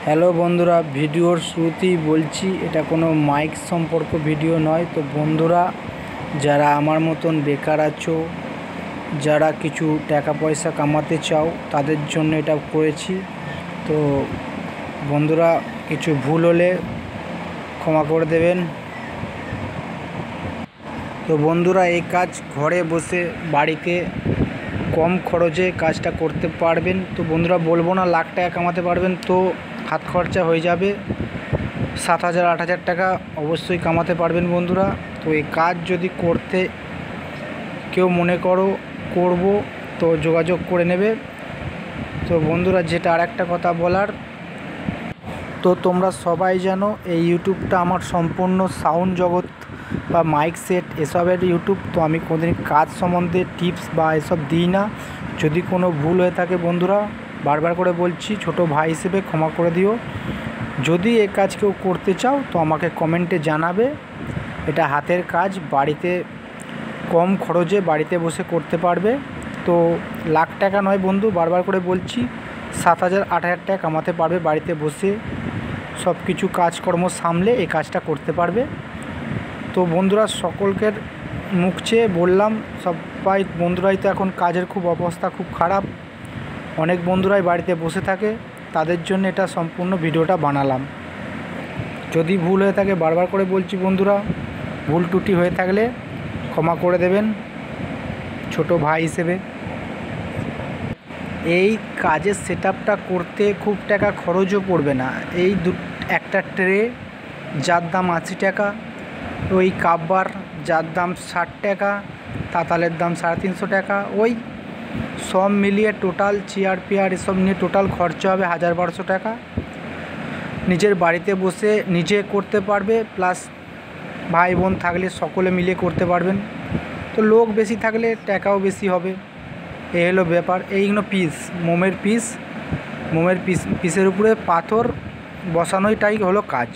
Hello বন্ধুরা, ভিডিওর শুরুতেই বলছি এটা কোনো মাইক সম্পর্ক ভিডিও নয়। তো বন্ধুরা, যারা আমার মতন বেকার আছো, যারা কিছু টাকা পয়সা কামাতে চাও, তাদের জন্য এটা করেছি। তো বন্ধুরা, কিছু ভুল হলে ক্ষমা করে দেবেন। তো বন্ধুরা, এই কাজ ঘরে বসে বাড়িতে কম খরচে কাজটা করতে পারবেন। তো বন্ধুরা, বলবো না লাখ টাকা কামাতে পারবেন, তো হাত খরচা হয়ে যাবে 7,000 8,000 টাকা অবশ্যই কামাতে পারবেন বন্ধুরা। তো এই কাজ যদি করতে কেউ মনে করব তো যোগাযোগ করে নেবে। তো বন্ধুরা, যেটা আর একটা কথা বলার, তো তোমরা সবাই জানো এই ইউটিউবটা আমার সম্পূর্ণ সাউন্ড জগৎ বা মাইক সেট এসবের ইউটিউব। তো আমি কোনোদিন কাজ সম্বন্ধে টিপস বা এসব দিই না। যদি কোনো ভুল হয়ে থাকে বন্ধুরা, বারবার করে বলছি, ছোট ভাই হিসেবে ক্ষমা করে দিও। যদি এই কাজ কেউ করতে চাও তো আমাকে কমেন্টে জানাবে। এটা হাতের কাজ, বাড়িতে কম খরচে বাড়িতে বসে করতে পারবে। তো লাখ টাকা নয় বন্ধু, বারবার করে বলছি, 7,000 8,000 টাকা কামাতে পারবে বাড়িতে বসে, সব কিছু কাজকর্ম সামলে এই কাজটা করতে পারবে। তো বন্ধুরা, সকলকে মুখ চেয়ে বললাম, সবাই বন্ধুরাই তো এখন কাজের খুব অবস্থা খুব খারাপ, অনেক বন্ধুরাই বাড়িতে বসে থাকে, তাদের জন্য এটা সম্পূর্ণ ভিডিওটা বানালাম। যদি ভুল হয়ে থাকে বারবার করে বলছি বন্ধুরা, ভুল ত্রুটি হয়ে থাকলে ক্ষমা করে দেবেন ছোট ভাই হিসেবে। এই কাজের সেটআপটা করতে খুব টাকা খরচও পড়বে না। এই একটা ট্রে যার দাম 80 টাকা, ওই কাপবার যার দাম 60 টাকা, তাতালের দাম 350 টাকা, ওই সব মিলিয়ে টোটাল চেয়ার পেয়ার এসব নিয়ে টোটাল খরচা হবে 1000-1200 টাকা। নিজের বাড়িতে বসে নিজে করতে পারবে, প্লাস ভাই বোন থাকলে সকলে মিলে করতে পারবেন। তো লোক বেশি থাকলে টাকাও বেশি হবে, এই হলো ব্যাপার। এইগুলো মোমের পিসের উপরে পাথর বসানোটাই হলো কাজ।